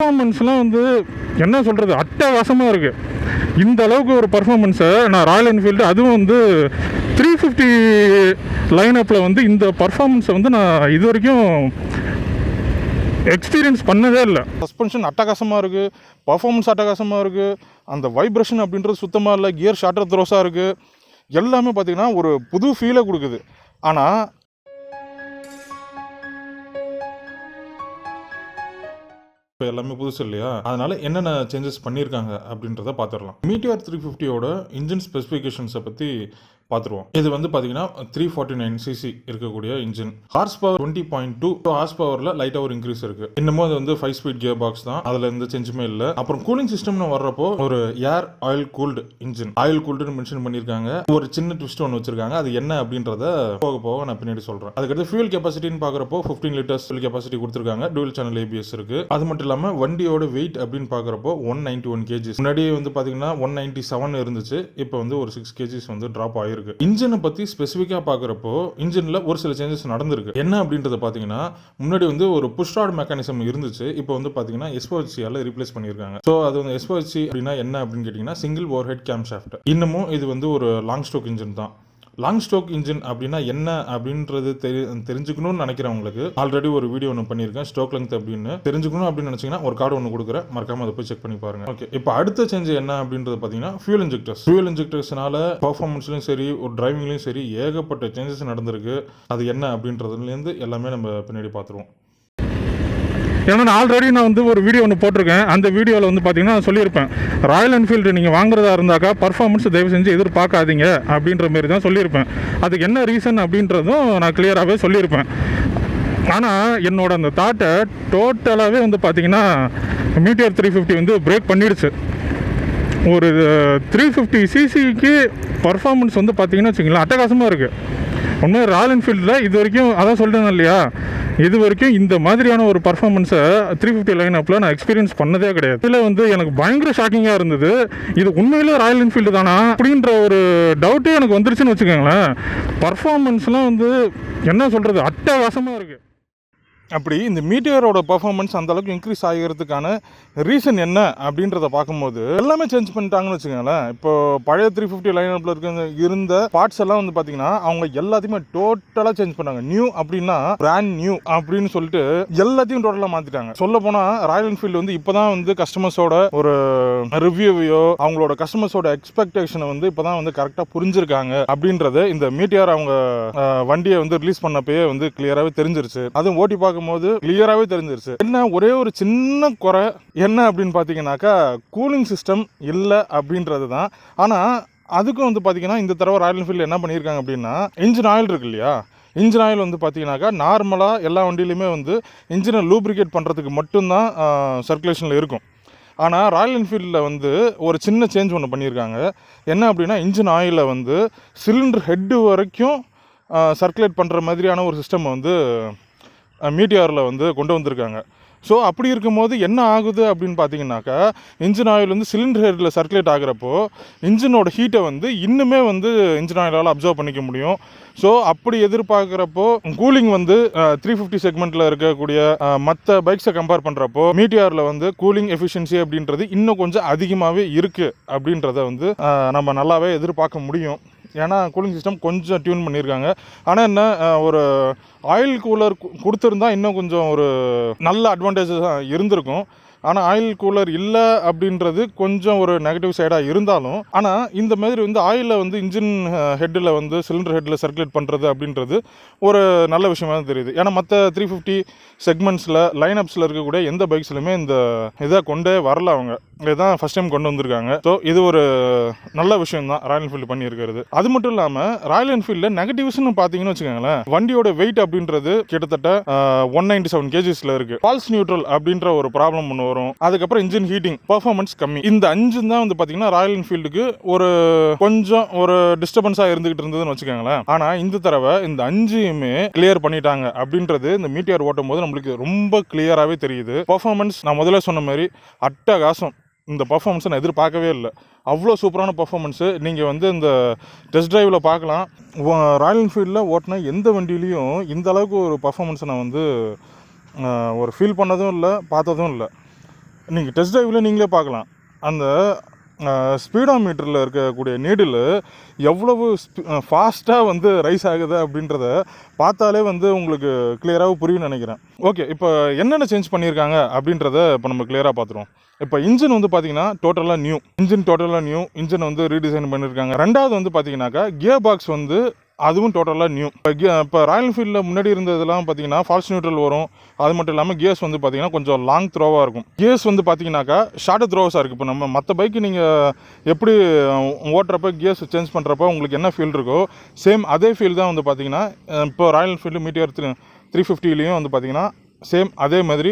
பர்ஃபார்மன்ஸ்லாம் வந்து என்ன சொல்கிறது, அட்டகாசமாக இருக்குது. இந்த அளவுக்கு ஒரு பர்ஃபார்மன்ஸை நான் ராயல் என்ஃபீல்டு, அதுவும் வந்து 350 லைனப்பில் வந்து இந்த பர்ஃபார்மன்ஸை வந்து நான் இது வரைக்கும் எக்ஸ்பீரியன்ஸ் பண்ணதே இல்லை. சஸ்பென்ஷன் அட்டகாசமாக இருக்குது, பர்ஃபார்மன்ஸ் அட்டகாசமாக இருக்குது, அந்த வைப்ரேஷன் அப்படின்றது சுத்தமாக இல்லை, கியர் ஷார்ட்டர் த்ரோஸாக இருக்குது, எல்லாமே பார்த்திங்கன்னா ஒரு புது ஃபீலை கொடுக்குது. ஆனால் இப்போ எல்லாமே புதுசு இல்லையா, அதனால் என்னென்ன சேஞ்சஸ் பண்ணியிருக்காங்க அப்படின்றத பார்த்துடலாம். மீட்டியார் 350யோட இன்ஜின் ஸ்பெசிஃபிகேஷன்ஸை பற்றி பார்த்துருவோம். இது வந்து பார்த்தீங்கன்னா 349cc இருக்கக்கூடிய இன்ஜின், ஹார்ஸ் பவர் 20.2 ஹார்ஸ் பவரில் லைட்டாக ஒரு இன்க்ரீஸ் இருக்குது. இன்னமும் அது வந்து 5 ஸ்பீட் கியர் பாக்ஸ் தான், அதில் எந்த சேஞ்சுமே இல்லை. அப்புறம் கூலிங் சிஸ்டம்னு வர்றப்போ ஒரு air oil cooled engine, oil கூல்டுன்னு மென்ஷன் பண்ணியிருக்காங்க. ஒரு சின்ன ட்விஸ்ட் ஒன்று வச்சிருக்காங்க, அது என்ன அப்படின்றத போக போக நான் பின்னாடி சொல்கிறேன். அதுக்கடுத்து ஃபியூல் கெப்பாசிட்டின்னு பார்க்குறப்போ 15 லிட்டர்ஸ் ஃபியூல் கெப்பாசிட்டி கொடுத்துருக்காங்க. டூயல் சேனல் ABS இருக்குது. அது மட்டும் இல்லாமல் வண்டியோட வெயிட் அப்படின்னு பார்க்குறப்போ 191 kg. முன்னாடி வந்து பார்த்தீங்கன்னா 197 இருந்துச்சு, இப்போ வந்து ஒரு 6 kg வந்து ட்ராப் ஆயிருக்கு. இன்ஜினை பற்றி ஸ்பெசிஃபிக்காக பார்க்குறப்போ இன்ஜினில் ஒரு சில சேஞ்சஸ் நடந்திருக்கு. என்ன அப்படின்றத பார்த்தீங்கன்னா, முன்னாடி வந்து ஒரு புஷ் ராட் மெக்கானிசம் இருந்துச்சு, இப்போ வந்து பார்த்தீங்கன்னா SOHC-ஆல் ரீப்ளேஸ் பண்ணியிருக்காங்க. ஸோ அது வந்து SOHC அப்படின்னா என்ன அப்படின்னு கேட்டிங்கன்னா, single over head game shaft. இன்னமும் இது வந்து ஒரு லாங் ஸ்ட்ரோக் இன்ஜின் தான். லாங் ஸ்ட்ரோக் இன்ஜின் அப்படின்னா என்ன அப்படின்றது தெரிஞ்சுக்கணும்னு நினைக்கிறவங்களுக்கு ஆல்ரெடி ஒரு வீடியோ ஒன்று பண்ணியிருக்கேன், ஸ்ட்ரோக் லெங்த் அப்படின்னு. தெரிஞ்சுக்கணும் அப்படின்னு நினச்சிங்கன்னா ஒரு கார்டு ஒன்று கொடுக்குறேன், மறக்காம அதை போய் செக் பண்ணி பாருங்க. ஓகே, இப்போ அடுத்த சேஞ்ச் என்ன அப்படின்றது பார்த்தீங்கன்னா ஃபியூல் இன்ஜெக்டர்ஸ். ஃபியூல் இன்ஜெக்டர்ஸ்னால பர்ஃபார்மன்ஸ்லையும் சரி ஒரு டிரைவிங்லையும் சரி ஏகப்பட்ட சேஞ்சஸ் நடந்திருக்கு. அது என்ன அப்படின்றதுலேருந்து எல்லாமே நம்ம பின்னாடி பார்த்துருவோம். ஏன்னா ஆல்ரெடி நான் வந்து ஒரு வீடியோ ஒன்று போட்டிருக்கேன். அந்த வீடியோவில் வந்து பார்த்தீங்கன்னா நான் சொல்லியிருப்பேன், ராயல் என்ஃபீல்டு நீங்கள் வாங்குறதா இருந்தாக்கா பர்ஃபார்மன்ஸ் தயவு செஞ்சு எதிர்பார்க்காதீங்க அப்படின்ற மாரி தான் சொல்லியிருப்பேன். அதுக்கு என்ன ரீசன் அப்படின்றதும் நான் கிளியராகவே சொல்லியிருப்பேன். ஆனால் என்னோட அந்த தாட்டை டோட்டலாகவே வந்து பார்த்தீங்கன்னா மீட்டியார் 350 வந்து பிரேக் பண்ணிடுச்சு. ஒரு 350cc பர்ஃபார்மன்ஸ் வந்து பார்த்தீங்கன்னா வச்சுங்களேன் அட்டகாசமாக இருக்குது. உண்மையாக ராயல் என்ஃபீல்டில் இது வரைக்கும் அதான் சொல்கிறேன் இல்லையா, இது வரைக்கும் இந்த மாதிரியான ஒரு பர்ஃபார்மன்ஸை 350 லைனப்பில் நான் எக்ஸ்பீரியன்ஸ் பண்ணதே கிடையாது. இதில் வந்து எனக்கு பயங்கர ஷாக்கிங்காக இருந்தது, இது உண்மையிலே ராயல் என்ஃபீல்டு தானா அப்படின்ற ஒரு டவுட்டே எனக்கு வந்துருச்சுன்னு வச்சுக்கோங்களேன். பர்ஃபார்மன்ஸ்லாம் வந்து என்ன சொல்கிறது, அட்டகாசமாக இருக்குது. அப்படி இந்த மீட்டியரோட பர்ஃபார்மன்ஸ் அந்த அளவுக்கு இன்க்ரீஸ் ஆகிறதுக்கான ரீசன் என்ன அப்படின்றத பார்க்கும்போது எல்லாமே சேஞ்ச் பண்ணிட்டாங்கன்னு வச்சுக்கோங்களேன். இப்போ பழைய 350 லைனப்பில் இருந்த பார்ட்ஸ் எல்லாம் வந்து பார்த்தீங்கன்னா அவங்க எல்லாத்தையுமே டோட்டலாக சேஞ்ச் பண்ணாங்க. நியூ அப்படின்னா பிராண்ட் நியூ அப்படின்னு சொல்லிட்டு எல்லாத்தையும் டோட்டலாக மாற்றிட்டாங்க. சொல்ல போனால் ராயல் என்ஃபீல்டு வந்து இப்போ தான் வந்து கஸ்டமர்ஸோட ஒரு ரிவ்யூவையோ அவங்களோட கஸ்டமர்ஸோட எக்ஸ்பெக்டேஷனை வந்து இப்போ தான் வந்து கரெக்டாக புரிஞ்சிருக்காங்க அப்படின்றது இந்த மீட்டியார் அவங்க வண்டியை வந்து ரிலீஸ் பண்ணப்பயே வந்து கிளியராகவே தெரிஞ்சிருச்சு. அதுவும் ஓட்டி பார்க்கும்போது கிளியராகவே தெரிஞ்சிருச்சு. என்ன ஒரே ஒரு சின்ன குறை என்ன அப்படின்னு பார்த்தீங்கன்னாக்கா கூலிங் சிஸ்டம் இல்லை அப்படின்றது தான். ஆனால் அதுக்கும் வந்து பார்த்தீங்கன்னா இந்த தடவை ராயல் என்ஃபீல்டு என்ன பண்ணியிருக்காங்க அப்படின்னா, இன்ஜின் ஆயில் இருக்கு இல்லையா, இன்ஜின் ஆயில் வந்து பார்த்தீங்கன்னாக்கா நார்மலாக எல்லா வண்டியிலையுமே வந்து இன்ஜினை லூப்ரிகேட் பண்ணுறதுக்கு மட்டும்தான் சர்க்குலேஷனில் இருக்கும். ஆனால் ராயல் என்ஃபீல்டில் வந்து ஒரு சின்ன சேஞ்ச் ஒன்று பண்ணியிருக்காங்க. என்ன அப்படின்னா, இன்ஜின் ஆயிலை வந்து சிலிண்டர் ஹெட்டு வரைக்கும் சர்க்குலேட் பண்ணுற மாதிரியான ஒரு சிஸ்டம் வந்து மீட்டியாரில் வந்து கொண்டு வந்திருக்காங்க. ஸோ அப்படி இருக்கும்போது என்ன ஆகுது அப்படின்னு பார்த்தீங்கன்னாக்கா, இன்ஜின் ஆயில் வந்து சிலிண்டர் ஹெட்டில் சர்க்குலேட் ஆகிறப்போ இன்ஜினோட ஹீட்டை வந்து இன்னுமே வந்து இன்ஜின் ஆயிலால் அப்சர்வ் பண்ணிக்க முடியும். ஸோ அப்படி எதிர்பார்க்குறப்போ கூலிங் வந்து 350 செக்மெண்ட்டில் இருக்கக்கூடிய மற்ற பைக்ஸை கம்பேர் பண்ணுறப்போ மீட்டியாரில் வந்து கூலிங் எஃபிஷியன்சி அப்படின்றது இன்னும் கொஞ்சம் அதிகமாகவே இருக்குது அப்படின்றத வந்து நம்ம நல்லாவே எதிர்பார்க்க முடியும். ஏன்னா கூலிங் சிஸ்டம் கொஞ்சம் டியூன் பண்ணியிருக்காங்க. ஆனால் என்ன, ஒரு ஆயில் கூலர் கொடுத்துருந்தா இன்னும் கொஞ்சம் ஒரு நல்ல அட்வான்டேஜஸாக இருந்திருக்கும். ஆனால் ஆயில் கூலர் இல்லை அப்படின்றது கொஞ்சம் ஒரு நெகட்டிவ் சைடாக இருந்தாலும், ஆனால் இந்த மாதிரி வந்து ஆயிலில் வந்து இன்ஜின் ஹெட்டில் வந்து சிலிண்டர் ஹெட்டில் சர்க்குலேட் பண்ணுறது அப்படின்றது ஒரு நல்ல விஷயமாக தான் தெரியுது. ஏன்னா மற்ற 350 செக்மெண்ட்ஸில் லைனப்ஸில் இருக்கக்கூடிய எந்த பைக்ஸ்லையுமே இந்த இதை கொண்டே வரல, அவங்க இதுதான் ஃபஸ்ட் டைம் கொண்டு வந்திருக்காங்க. ஸோ இது ஒரு நல்ல விஷயம் தான் ராயல் என்ஃபீல்டு பண்ணியிருக்கிறது. அது மட்டும் இல்லாமல் ராயல் என்ஃபீல்டில் நெகட்டிவ்ஸ்னு பார்த்தீங்கன்னு வச்சுக்கோங்களேன், வண்டியோட வெயிட் அப்படின்றது கிட்டத்தட்ட 197 kg இருக்குது. ஃபால்ஸ் நியூட்ரல் அப்படின்ற ஒரு ப்ராப்ளம் ஒன்று வரும். அதுக்கப்புறம் இன்ஜின் ஹீட்டிங், பர்ஃபார்மன்ஸ் கம்மி. இந்த 5 தான் வந்து பார்த்தீங்கன்னா ராயல் என்ஃபீல்டுக்கு ஒரு கொஞ்சம் ஒரு டிஸ்டர்பன்ஸாக இருந்துகிட்டு இருந்ததுன்னு வச்சுக்கோங்களேன். ஆனால் இந்த தடவை இந்த 5யுமே கிளியர் பண்ணிட்டாங்க அப்படின்றது இந்த மீட்டியார் ஓட்டும் போது நம்மளுக்கு ரொம்ப கிளியராகவே தெரியுது. பர்ஃபார்மன்ஸ் நான் முதல்ல சொன்ன மாதிரி அட்டகாசம். இந்த பர்ஃபார்மன்ஸை நான் எதிர்பார்க்கவே இல்லை. அவ்வளோ சூப்பரான பர்ஃபார்மன்ஸு நீங்கள் வந்து இந்த டெஸ்ட் ட்ரைவில் பார்க்கலாம். ராயல் என்ஃபீல்டில் ஓட்டின எந்த வண்டியிலையும் இந்த அளவுக்கு ஒரு பர்ஃபார்மன்ஸை நான் வந்து ஒரு ஃபீல் பண்ணதும் இல்லை, பார்த்ததும் இல்லை. நீங்கள் டெஸ்ட் ட்ரைவில் நீங்களே பார்க்கலாம். அந்த ஸ்பீடோமீட்டரில் இருக்கக்கூடிய நீடில் எவ்வளவு ஃபாஸ்ட்டாக வந்து ரைஸ் ஆகுது அப்படின்றத பார்த்தாலே வந்து உங்களுக்கு கிளியராக புரியும்னு நினைக்கிறேன். ஓகே, இப்போ என்னென்ன சேஞ்ச் பண்ணியிருக்காங்க அப்படின்றத இப்போ நம்ம கிளியராக பார்த்துருவோம். இப்போ இன்ஜின் வந்து பார்த்தீங்கன்னா டோட்டலாக நியூ இன்ஜின் வந்து ரீடிசைன் பண்ணியிருக்காங்க. ரெண்டாவது வந்து பார்த்தீங்கன்னாக்கா கியர் பாக்ஸ் வந்து அதுவும் டோட்டலாக நியூ. இப்போ ராயல் என்ஃபீல்டில் முன்னாடி இருந்ததெல்லாம் பார்த்தீங்கன்னா ஃபால்ஸ் நியூட்ரல் வரும். அது மட்டும் இல்லாமல் கியர்ஸ் வந்து பார்த்தீங்கன்னா கொஞ்சம் லாங் த்ரோவாக இருக்கும். கியர்ஸ் வந்து பார்த்தீங்கன்னாக்கா ஷார்ட் த்ரோவாக இருக்குது. இப்போ நம்ம மற்ற பைக்கு நீங்கள் எப்படி ஓட்டுறப்ப கியர்ஸ் சேஞ்ச் பண்ணுறப்ப உங்களுக்கு என்ன ஃபீல் இருக்கோ சேம் அதே ஃபீல் தான் வந்து பார்த்தீங்கன்னா இப்போ ராயல் என்ஃபீல்டு மீட்டியர் 350லேயும் வந்து பார்த்தீங்கன்னா சேம் அதே மாதிரி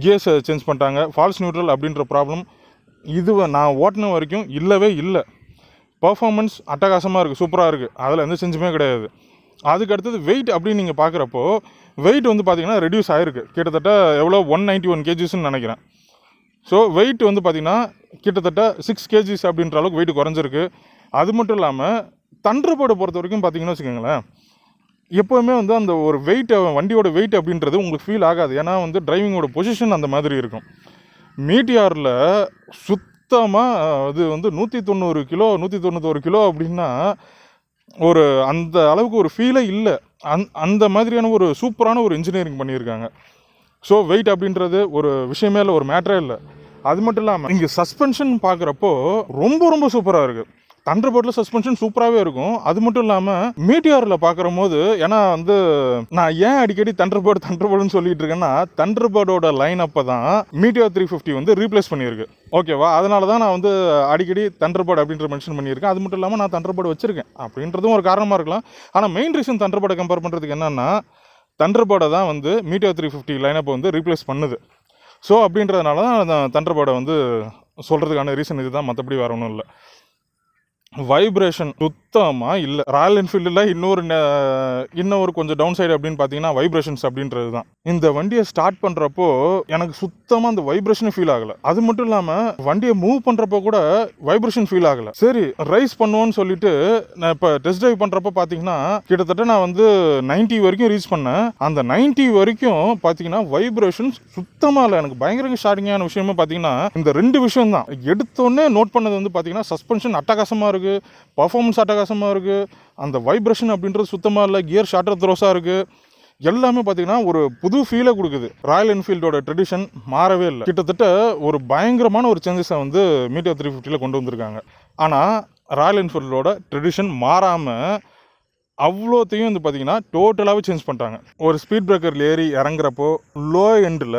கியர்ஸ் சேஞ்ச் பண்ணிட்டாங்க. ஃபால்ஸ் நியூட்ரல் அப்படின்ற ப்ராப்ளம் நான் ஓட்டின வரைக்கும் இல்லவே இல்லை. பர்ஃபார்மன்ஸ் அட்டகாசமாக இருக்குது, சூப்பராக இருக்குது, அதில் எந்த செஞ்சுமே கிடையாது. அதுக்கு அடுத்தது வெயிட் அப்படின்னு நீங்கள் பார்க்குறப்போ வெயிட் வந்து பார்த்திங்கன்னா ரெடியூஸ் ஆகிருக்கு. கிட்டத்தட்ட எவ்வளோ 191 kgsன்னு நினைக்கிறேன். ஸோ வெயிட் வந்து பார்த்திங்கன்னா கிட்டத்தட்ட 6 kgs அப்படின்ற அளவுக்கு வெயிட் குறைஞ்சிருக்கு. அது மட்டும் இல்லாமல் தண்டர்பேர்டை பொறுத்த வரைக்கும் பார்த்திங்கன்னு வச்சுக்கோங்களேன், எப்போவுமே வந்து அந்த ஒரு வண்டியோட வெயிட் அப்படின்றது உங்களுக்கு ஃபீல் ஆகாது. ஏன்னா வந்து டிரைவிங்கோட பொசிஷன் அந்த மாதிரி இருக்கும். மீட்டியாரில் அது வந்து 190 கிலோ 191 கிலோ அப்படின்னா ஒரு அந்த அளவுக்கு ஒரு ஃபீலே இல்லை. அந்த மாதிரியான ஒரு சூப்பரான ஒரு இன்ஜினியரிங் பண்ணியிருக்காங்க. ஸோ வெயிட் அப்படின்றது ஒரு விஷயமே இல்லை, ஒரு மேட்டரே இல்லை. அது மட்டும் இல்லாமல் இங்கே சஸ்பென்ஷன் பார்க்குறப்போ ரொம்ப ரொம்ப சூப்பராக இருக்குது. தண்டர்பேர்டில் சஸ்பென்ஷன் சூப்பராகவே இருக்கும். அது மட்டும் இல்லாமல் மீட்டியாரில் பார்க்குற போது, ஏன்னா வந்து நான் ஏன் அடிக்கடி தண்டர்பேர்டுன்னு சொல்லிட்டு இருக்கேன்னா, தண்டர்பேர்டோட லைன் அப்போ தான் மீட்டியார் 350 வந்து ரீப்ளேஸ் பண்ணியிருக்கு. ஓகேவா, அதனால தான் நான் வந்து அடிக்கடி தண்டர்பேர்டு அப்படின்ற மென்ஷன் பண்ணியிருக்கேன். அது மட்டும் இல்லாமல் நான் தண்டர்பேர்டு வச்சிருக்கேன் அப்படின்றதும் ஒரு காரணமாக இருக்கலாம். ஆனால் மெயின் ரீசன் தண்டர்பேர்டை கம்பேர் பண்ணுறதுக்கு என்னன்னா, தண்டர்பேர்டை தான் வந்து மீட்டியார் 350 லைனப்பை வந்து ரீப்ளேஸ் பண்ணுது. ஸோ அப்படின்றதுனால தான் தண்டர்பேர்டை வந்து சொல்கிறதுக்கான ரீசன் இதுதான், மற்றபடி வேற ஒன்றும் இல்லை. வைப்ரேஷன் சுத்தமாக இல்லை. ராயல் என்ஃபீல்டில் இன்னொரு கொஞ்சம் டவுன் சைடு அப்படின்னு பார்த்தீங்கன்னா வைப்ரேஷன்ஸ் அப்படின்றது தான். இந்த வண்டியை ஸ்டார்ட் பண்ணுறப்போ எனக்கு சுத்தமாக அந்த வைப்ரேஷன் ஃபீல் ஆகலை. அது மட்டும் இல்லாமல் வண்டியை மூவ் பண்ணுறப்போ கூட வைப்ரேஷன் ஃபீல் ஆகலை. சரி ரைஸ் பண்ணுவோன்னு சொல்லிட்டு நான் இப்போ டெஸ்ட் ட்ரைவ் பண்ணுறப்போ பார்த்தீங்கன்னா கிட்டத்தட்ட நான் வந்து 90 வரைக்கும் ரீச் பண்ணேன். அந்த 90 வரைக்கும் பார்த்தீங்கன்னா வைப்ரேஷன் சுத்தமாக இல்லை. எனக்கு பயங்கர ஷாக்கிங்கான விஷயமே பார்த்தீங்கன்னா இந்த 2 விஷயம் தான். எடுத்தோடனே நோட் பண்ணது வந்து பார்த்தீங்கன்னா சஸ்பென்ஷன் அட்டகாசமாக இருக்குது, பர்ஃபார்மன்ஸ் அட்டகாசமாக இருக்குது, அந்த வைப்ரேஷன் அப்படின்றது சுத்தமாக இல்லை, கியர் ஷார்ட்டர் த்ரோஸாக இருக்குது, எல்லாமே பார்த்தீங்கன்னா ஒரு புது ஃபீலை கொடுக்குது. ராயல் என்ஃபீல்டோட ட்ரெடிஷன் மாறவே இல்லை. கிட்டத்தட்ட ஒரு பயங்கரமான ஒரு சேஞ்சஸை வந்து மீட்டியார் 350 கொண்டு வந்திருக்காங்க. ஆனால் ராயல் என்ஃபீல்டோட ட்ரெடிஷன் மாறாமல் அவ்வளோத்தையும் வந்து பார்த்தீங்கன்னா டோட்டலாகவே சேஞ்ச் பண்ணிட்டாங்க. ஒரு ஸ்பீட் பிரேக்கரில் ஏறி இறங்குறப்போ லோ எண்டில்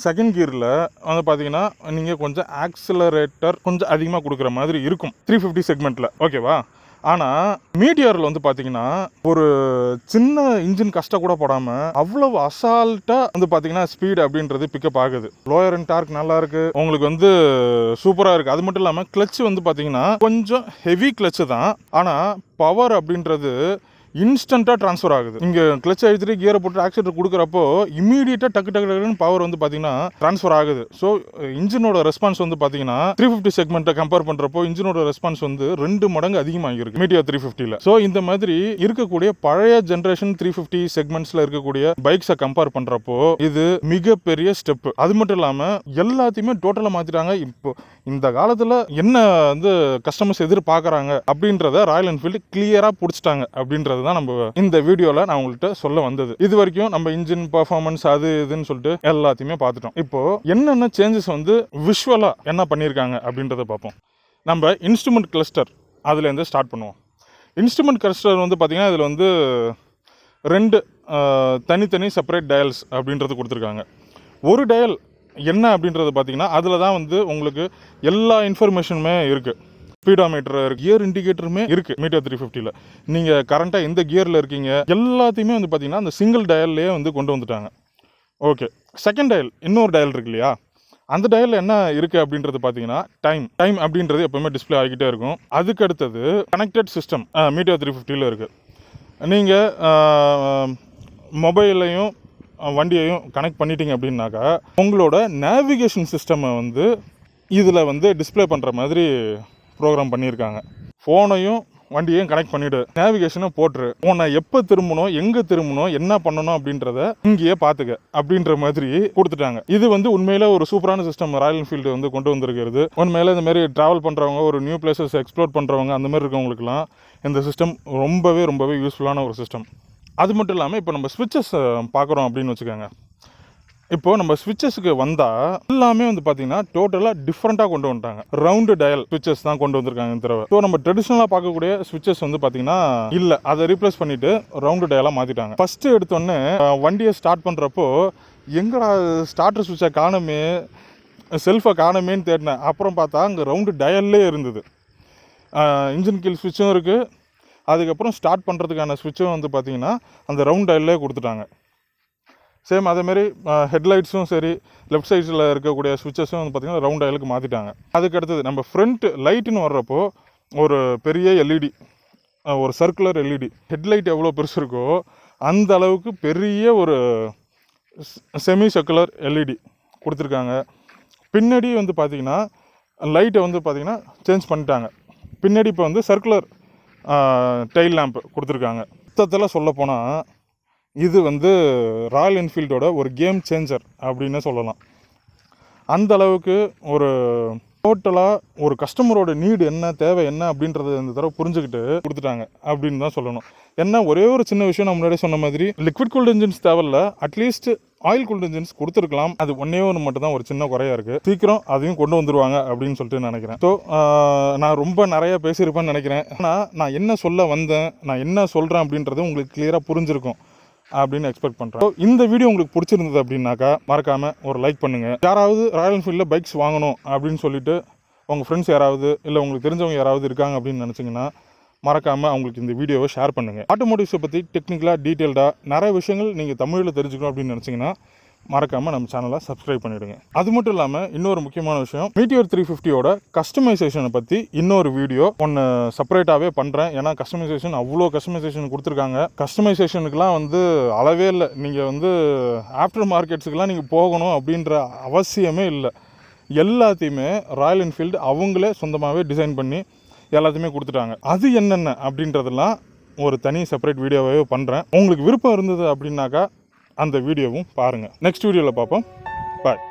செகண்ட் கியரில் வந்து பார்த்தீங்கன்னா நீங்கள் கொஞ்சம் ஆக்சிலரேட்டர் கொஞ்சம் அதிகமாக கொடுக்குற மாதிரி இருக்கும் 350 செக்மெண்ட்டில், ஓகேவா. ஆனால் மீட்டியாரில் வந்து பார்த்தீங்கன்னா ஒரு சின்ன இன்ஜின் கஷ்டம் கூட போடாமல் அவ்வளவு அசால்ட்டாக வந்து பார்த்தீங்கன்னா ஸ்பீடு அப்படின்றது பிக்கப் ஆகுது. லோயர் அண்ட் டார்க் நல்லா இருக்குது, உங்களுக்கு வந்து சூப்பராக இருக்குது. அது மட்டும் இல்லாமல் கிளச்சு வந்து பார்த்தீங்கன்னா கொஞ்சம் ஹெவி கிளச்சு தான், ஆனால் பவர் அப்படின்றது இன்ஸ்டண்ட்டாக ட்ரான்ஸ்ஃபர் ஆகுது. இங்கே கிளச் அழுத்திட்டு கியரை போட்டு ஆக்சிலேட்டர் கொடுக்குறப்போ இமீடியட்டாக டக்குன்னு பவர் வந்து பார்த்தீங்கன்னா ட்ரான்ஸ்ஃபர் ஆகுது. ஸோ இன்ஜினோட ரெஸ்பான்ஸ் வந்து பார்த்தீங்கன்னா 350 செக்மெண்ட்டை கம்பேர் பண்ணுறப்போ இன்ஜினோட ரெஸ்பான்ஸ் வந்து 2 மடங்கு அதிகமாக இருக்கு மீட்டியார் 350ல. ஸோ இந்த மாதிரி இருக்கக்கூடிய பழைய ஜென்ரேஷன் 350 செக்மெண்ட்ஸில் இருக்கக்கூடிய பைக்ஸை கம்பேர் பண்ணுறப்போ இது மிகப்பெரிய ஸ்டெப். அது மட்டும் இல்லாமல் எல்லாத்தையுமே டோட்டலாக மாற்றிட்டாங்க. இப்போ இந்த காலத்தில் என்ன வந்து கஸ்டமர்ஸ் எதிர்பார்க்குறாங்க அப்படின்றத ராயல் என்ஃபீல்டு கிளியராக பிடிச்சிட்டாங்க அப்படின்றது தான் நம்ம இந்த வீடியோவில் நான் உங்கள்கிட்ட சொல்ல வந்தது. இது வரைக்கும் நம்ம இன்ஜின் பர்ஃபார்மன்ஸ் அது இதுன்னு சொல்லிட்டு எல்லாத்தையுமே பார்த்துட்டோம். இப்போ என்னென்ன சேஞ்சஸ் வந்து விஷுவலாக என்ன பண்ணியிருக்காங்க அப்படின்றத பார்ப்போம். நம்ம இன்ஸ்ட்ருமெண்ட் கிளஸ்டர் அதுலேருந்து ஸ்டார்ட் பண்ணுவோம். இன்ஸ்ட்ருமெண்ட் கிளஸ்டர் வந்து பார்த்திங்கன்னா இதில் வந்து 2 தனித்தனி செப்பரேட் டயல்ஸ் அப்படின்றது கொடுத்துருக்காங்க. ஒரு டயல் என்ன அப்படின்றது பார்த்தீங்கன்னா அதில் தான் வந்து உங்களுக்கு எல்லா இன்ஃபர்மேஷனுமே இருக்குது. ஸ்பீடோமீட்டர் இருக்குது, கியர் இண்டிகேட்டருமே இருக்குது மீட்டியார் 350ல. நீங்கள் கரண்ட்டாக எந்த கியரில் இருக்கீங்க எல்லாத்தையுமே வந்து பார்த்தீங்கன்னா அந்த சிங்கிள் டயல்லையே வந்து கொண்டு வந்துட்டாங்க. ஓகே, செகண்ட் டயல் இன்னொரு டயல் இருக்கு இல்லையா, அந்த டயலில் என்ன இருக்குது அப்படின்றது பார்த்தீங்கன்னா டைம் அப்படின்றது எப்போவுமே டிஸ்பிளே ஆகிக்கிட்டே இருக்கும். அதுக்கு அடுத்தது கனெக்டட் சிஸ்டம் மீட்டியார் 350ல இருக்குது. நீங்கள் மொபைல்லையும் வண்டியையும் கனெக்ட் பண்ணிட்டீங்க அப்படின்னாக்கா உங்களோட நேவிகேஷன் சிஸ்டமை வந்து இதில் வந்து டிஸ்பிளே பண்ணுற மாதிரி ப்ரோக்ராம் பண்ணியிருக்காங்க. ஃபோனையும் வண்டியையும் கனெக்ட் பண்ணிவிடு, நேவிகேஷனை போட்டுரு, உன்னை எப்போ திரும்பணும், எங்கே திரும்பணும், என்ன பண்ணணும் அப்படின்றத இங்கேயே பார்த்துக்க அப்படின்ற மாதிரி கொடுத்துட்டாங்க. இது வந்து உண்மையில ஒரு சூப்பரான சிஸ்டம் ராயல் என்ஃபீல்டு வந்து கொண்டு வந்திருக்கிறது. உண்மையில இந்த மாதிரி ட்ராவல் பண்ணுறவங்க, ஒரு நியூ பிளேசஸ் எக்ஸ்ப்ளோர் பண்ணுறவங்க, அந்த மாதிரி இருக்கவங்களுக்குலாம் இந்த சிஸ்டம் ரொம்பவே யூஸ்ஃபுல்லான ஒரு சிஸ்டம். அது மட்டும் இல்லாமல் இப்போ நம்ம ஸ்விட்சஸ் பார்க்குறோம் அப்படின்னு வச்சுக்கோங்க. இப்போது நம்ம ஸ்விட்சஸுக்கு வந்தால் எல்லாமே வந்து பார்த்தீங்கன்னா டோட்டலாக டிஃப்ரெண்ட்டாக கொண்டு வந்துட்டாங்க. ரவுண்டு டயல் ஸ்விட்சஸ் தான் கொண்டு வந்திருக்காங்க இந்த தடவை. ஸோ நம்ம ட்ரெடிஷ்னலாக பார்க்கக்கூடிய ஸ்விட்சஸ் வந்து பார்த்தீங்கன்னா இல்லை, அதை ரீப்ளேஸ் பண்ணிவிட்டு ரவுண்டு டயலாக மாற்றிட்டாங்க. ஃபஸ்ட்டு எடுத்தோடனே வண்டியை ஸ்டார்ட் பண்ணுறப்போ எங்கடா ஸ்டார்டர் ஸ்விட்சை காணுமே, செல்ஃபை காணுமேன்னு தேடினேன். அப்புறம் பார்த்தா அங்கே ரவுண்டு டயல்லே இருந்தது. இன்ஜின் கீழ் ஸ்விட்சும் இருக்குது, அதுக்கப்புறம் ஸ்டார்ட் பண்ணுறதுக்கான ஸ்விட்சும் வந்து பார்த்தீங்கன்னா அந்த ரவுண்ட் டயல்லே கொடுத்துட்டாங்க. சேம் அதேமாரி ஹெட்லைட்ஸும் சரி, லெஃப்ட் சைட்ஸில் இருக்கக்கூடிய ஸ்விட்சஸும் வந்து பார்த்திங்கன்னா ரவுண்ட் டயலுக்கு மாற்றிட்டாங்க. அதுக்கு அடுத்தது நம்ம ஃப்ரண்ட் லைட்டுன்னு வர்றப்போ ஒரு பெரிய எல்இடி, ஒரு சர்க்குலர் எல்இடி, ஹெட்லைட் எவ்வளோ பெருசு இருக்கோ அந்த அளவுக்கு பெரிய ஒரு செமி சர்க்குலர் எல்இடி கொடுத்துருக்காங்க. பின்னாடி வந்து பார்த்திங்கன்னா லைட்டை வந்து பார்த்திங்கன்னா சேஞ்ச் பண்ணிட்டாங்க. பின்னாடி இப்போ வந்து சர்க்குலர் டெயில் லேம்ப் கொடுத்துருக்காங்க. மொத்தத்தில் சொல்லப்போனால் இது வந்து ராயல் என்ஃபீல்டோட ஒரு கேம் சேஞ்சர் அப்படின்னு சொல்லலாம். அந்த அளவுக்கு ஒரு டோட்டலாக ஒரு கஸ்டமரோட நீடு என்ன, தேவை என்ன அப்படின்றத இந்த தடவை புரிஞ்சுக்கிட்டு கொடுத்துட்டாங்க அப்படின்னு தான் சொல்லணும். ஏன்னா ஒரே ஒரு சின்ன விஷயம் நான் முன்னாடியே சொன்ன மாதிரி லிக்விட் கூல்டு இன்ஜின்ஸ் தேவையில்ல, அட்லீஸ்ட் ஆயில் கூல்டு இன்ஜின்ஸ் கொடுத்துருக்கலாம். அது ஒன்றே மட்டும் தான் ஒரு சின்ன குறையாக இருக்குது. சீக்கிரம் அதையும் கொண்டு வந்துருவாங்க அப்படின்னு சொல்லிட்டு நினைக்கிறேன். ஸோ நான் ரொம்ப நிறைய பேசியிருப்பேன்னு நினைக்கிறேன். ஆனால் நான் என்ன சொல்ல வந்தேன், நான் என்ன சொல்கிறேன் அப்படின்றது உங்களுக்கு கிளியராக புரிஞ்சிருக்கும் அப்படின்னு எக்ஸ்பெக்ட் பண்ணுறேன். இந்த வீடியோ உங்களுக்கு பிடிச்சிருந்தது அப்படின்னாக்கா மறக்காமல் ஒரு லைக் பண்ணுங்கள். யாராவது ராயல் என்ஃபீல்டில் பைக்ஸ் வாங்கணும் அப்படின்னு சொல்லிட்டு உங்கள் ஃப்ரெண்ட்ஸ் யாராவது இல்லை உங்களுக்கு தெரிஞ்சவங்க யாராவது இருக்காங்க அப்படின்னு நினச்சிங்கன்னா மறக்காமல் அவங்களுக்கு இந்த வீடியோவை ஷேர் பண்ணுங்கள். ஆட்டோமோட்டிவ்ஸை பற்றி டெக்னிக்கலாக டீட்டெயில்டாக நிறைய விஷயங்கள் நீங்கள் தமிழில் தெரிஞ்சுக்கணும் அப்படின்னு நினச்சிங்கன்னா மறக்காமல் நம்ம சேனலை சப்ஸ்கிரைப் பண்ணிவிடுங்க. அது மட்டும் இல்லாமல் இன்னொரு முக்கியமான விஷயம், மீட்டியர் 350யோட கஸ்டமைசேஷனை பற்றி இன்னொரு வீடியோ ஒன்று செப்பரேட்டாகவே பண்ணுறேன். ஏன்னா கஸ்டமைசேஷன் அவ்வளோ கஸ்டமைசேஷன் கொடுத்துருக்காங்க. கஸ்டமைசேஷனுக்கெலாம் வந்து அளவே இல்லை. நீங்கள் வந்து ஆஃப்டர் மார்க்கெட்ஸுக்கெலாம் நீங்கள் போகணும் அப்படின்ற அவசியமே இல்லை. எல்லாத்தையுமே ராயல் என்ஃபீல்டு அவங்களே சொந்தமாகவே டிசைன் பண்ணி எல்லாத்தையுமே கொடுத்துட்டாங்க. அது என்னென்ன அப்படின்றதெல்லாம் ஒரு தனி செப்பரேட் வீடியோவே பண்ணுறேன். உங்களுக்கு விருப்பம் இருந்தது அப்படின்னாக்கா அந்த வீடியோவும் பாருங்கள். நெக்ஸ்ட் வீடியோவில் பார்ப்போம். பாய்.